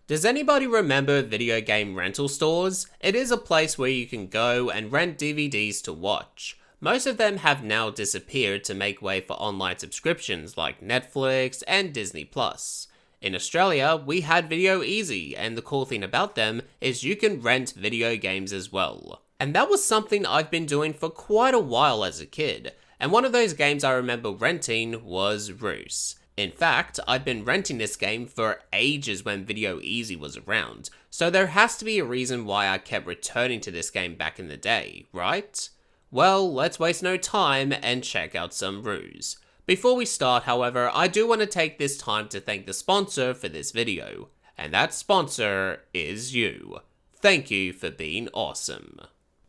Does anybody remember video game rental stores? It is a place where you can go and rent DVDs to watch. Most of them have now disappeared to make way for online subscriptions like Netflix and Disney+. In Australia, we had R.U.S.E, and the cool thing about them is you can rent video games as well. And that was something I've been doing for quite a while as a kid, and one of those games I remember renting was R.U.S.E. In fact, I've been renting this game for ages when R.U.S.E was around, so there has to be a reason why I kept returning to this game back in the day, right? Well, let's waste no time and check out some R.U.S.E. Before we start, however, I do want to take this time to thank the sponsor for this video, and that sponsor is you. Thank you for being awesome.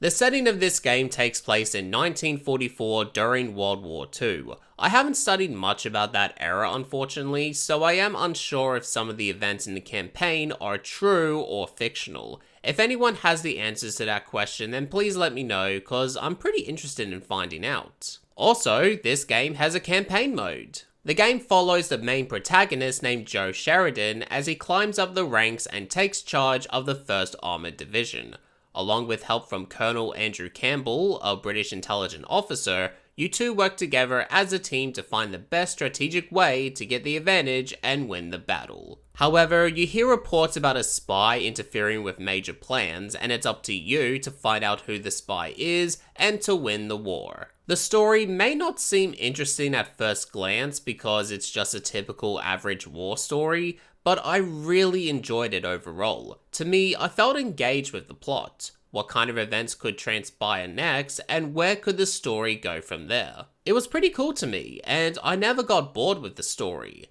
The setting of this game takes place in 1944 during World War II. I haven't studied much about that era unfortunately, so I am unsure if some of the events in the campaign are true or fictional. If anyone has the answers to that question, then please let me know, cause I'm pretty interested in finding out. Also, this game has a campaign mode. The game follows the main protagonist named Joe Sheridan as he climbs up the ranks and takes charge of the 1st Armoured Division. Along with help from Colonel Andrew Campbell, a British intelligence officer, you two work together as a team to find the best strategic way to get the advantage and win the battle. However, you hear reports about a spy interfering with major plans, and it's up to you to find out who the spy is and to win the war. The story may not seem interesting at first glance because it's just a typical average war story, but I really enjoyed it overall. To me, I felt engaged with the plot. What kind of events could transpire next, and where could the story go from there? It was pretty cool to me, and I never got bored with the story.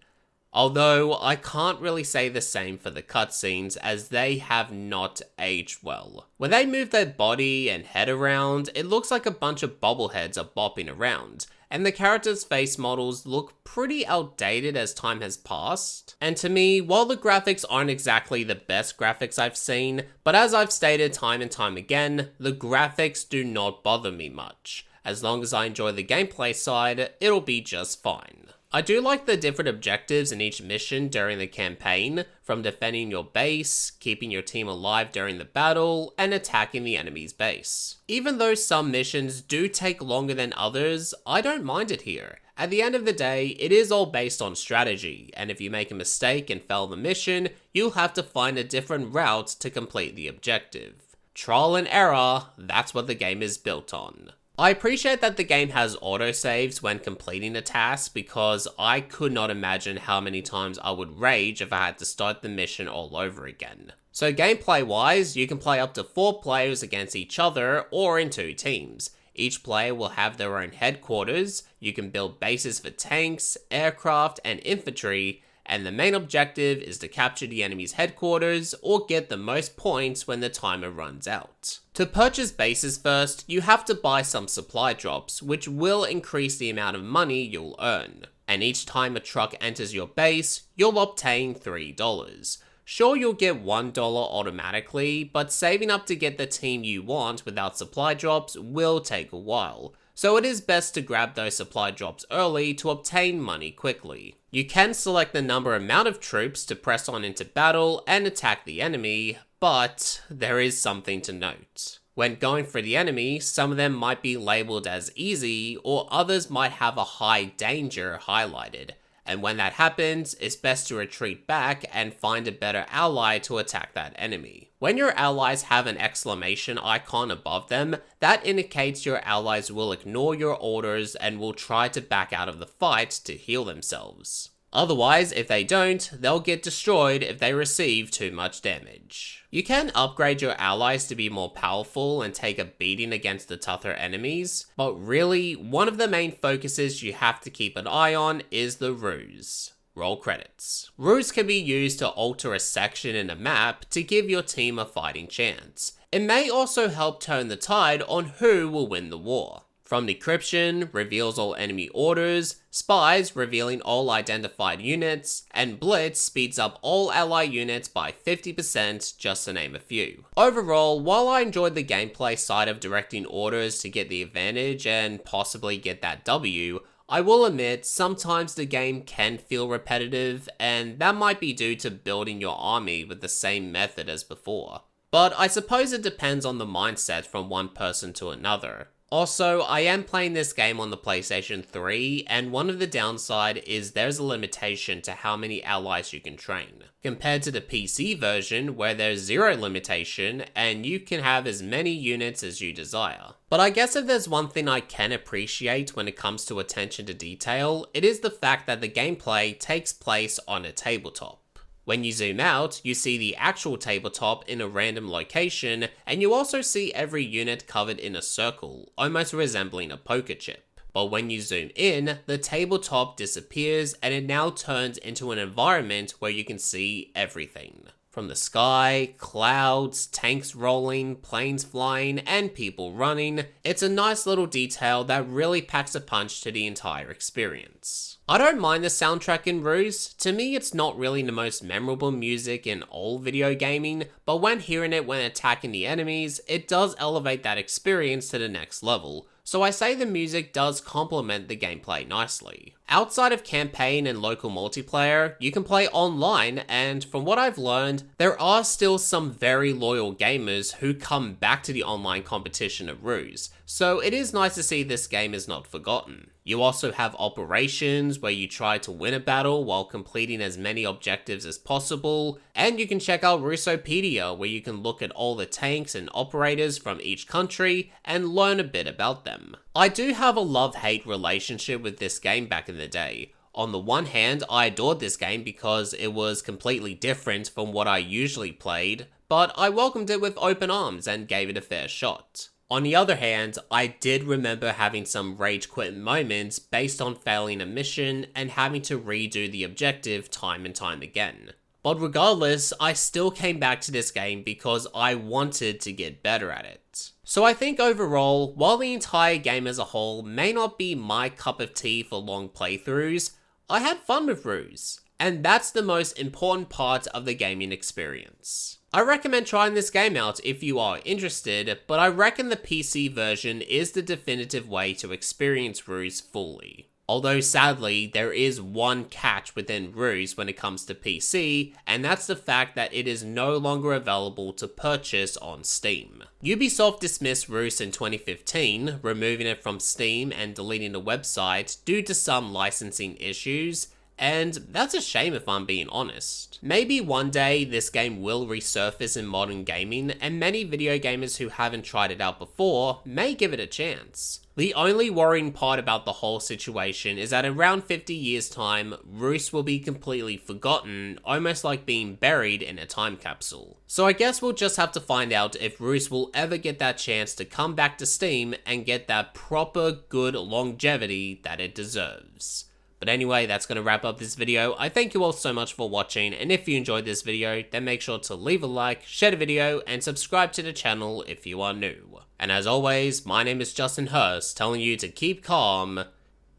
Although, I can't really say the same for the cutscenes, as they have not aged well. When they move their body and head around, it looks like a bunch of bobbleheads are bopping around, and the characters' face models look pretty outdated as time has passed. And to me, while the graphics aren't exactly the best graphics I've seen, but as I've stated time and time again, the graphics do not bother me much. As long as I enjoy the gameplay side, it'll be just fine. I do like the different objectives in each mission during the campaign, from defending your base, keeping your team alive during the battle, and attacking the enemy's base. Even though some missions do take longer than others, I don't mind it here. At the end of the day, it is all based on strategy, and if you make a mistake and fail the mission, you'll have to find a different route to complete the objective. Trial and error, that's what the game is built on. I appreciate that the game has autosaves when completing a task because I could not imagine how many times I would rage if I had to start the mission all over again. So gameplay wise, you can play up to 4 players against each other or in 2 teams. Each player will have their own headquarters, you can build bases for tanks, aircraft, and infantry, and the main objective is to capture the enemy's headquarters or get the most points when the timer runs out. To purchase bases first, you have to buy some supply drops, which will increase the amount of money you'll earn. And each time a truck enters your base, you'll obtain $3. Sure, you'll get $1 automatically, but saving up to get the team you want without supply drops will take a while. So it is best to grab those supply drops early to obtain money quickly. You can select the amount of troops to press on into battle and attack the enemy, but there is something to note. When going for the enemy, some of them might be labeled as easy, or others might have a high danger highlighted. And when that happens, it's best to retreat back and find a better ally to attack that enemy. When your allies have an exclamation icon above them, that indicates your allies will ignore your orders and will try to back out of the fight to heal themselves. Otherwise, if they don't, they'll get destroyed if they receive too much damage. You can upgrade your allies to be more powerful and take a beating against the tougher enemies, but really, one of the main focuses you have to keep an eye on is the R.U.S.E. Roll credits. R.U.S.E can be used to alter a section in a map to give your team a fighting chance. It may also help turn the tide on who will win the war. From decryption, reveals all enemy orders, spies revealing all identified units, and blitz speeds up all ally units by 50% just to name a few. Overall, while I enjoyed the gameplay side of directing orders to get the advantage and possibly get that W, I will admit, sometimes the game can feel repetitive, and that might be due to building your army with the same method as before. But I suppose it depends on the mindset from one person to another. Also, I am playing this game on the PlayStation 3, and one of the downside is there's a limitation to how many allies you can train, compared to the PC version where there's zero limitation and you can have as many units as you desire. But I guess if there's one thing I can appreciate when it comes to attention to detail, it is the fact that the gameplay takes place on a tabletop. When you zoom out, you see the actual tabletop in a random location, and you also see every unit covered in a circle, almost resembling a poker chip. But when you zoom in, the tabletop disappears and it now turns into an environment where you can see everything. From the sky, clouds, tanks rolling, planes flying, and people running, it's a nice little detail that really packs a punch to the entire experience. I don't mind the soundtrack in R.U.S E. To me, it's not really the most memorable music in all video gaming, but when hearing it when attacking the enemies, it does elevate that experience to the next level. So I say the music does complement the gameplay nicely. Outside of campaign and local multiplayer, you can play online, and from what I've learned, there are still some very loyal gamers who come back to the online competition of R.U.S E, so it is nice to see this game is not forgotten. You also have operations where you try to win a battle while completing as many objectives as possible, and you can check out R.U.S.Opedia where you can look at all the tanks and operators from each country and learn a bit about them. I do have a love-hate relationship with this game back in the day. On the one hand, I adored this game because it was completely different from what I usually played, but I welcomed it with open arms and gave it a fair shot. On the other hand, I did remember having some rage quit moments based on failing a mission and having to redo the objective time and time again. But regardless, I still came back to this game because I wanted to get better at it. So I think overall, while the entire game as a whole may not be my cup of tea for long playthroughs, I had fun with R.U.S E, and that's the most important part of the gaming experience. I recommend trying this game out if you are interested, but I reckon the PC version is the definitive way to experience R.U.S E fully. Although sadly, there is one catch within R.U.S E when it comes to PC, and that's the fact that it is no longer available to purchase on Steam. Ubisoft dismissed R.U.S E in 2015, removing it from Steam and deleting the website due to some licensing issues, and that's a shame if I'm being honest. Maybe one day this game will resurface in modern gaming, and many video gamers who haven't tried it out before may give it a chance. The only worrying part about the whole situation is that around 50 years time, R.U.S E will be completely forgotten, almost like being buried in a time capsule. So I guess we'll just have to find out if R.U.S E will ever get that chance to come back to Steam and get that proper good longevity that it deserves. But anyway, that's going to wrap up this video. I thank you all so much for watching, and if you enjoyed this video, then make sure to leave a like, share the video, and subscribe to the channel if you are new. And as always, my name is Justin Hurst, telling you to keep calm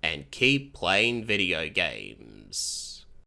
and keep playing video games.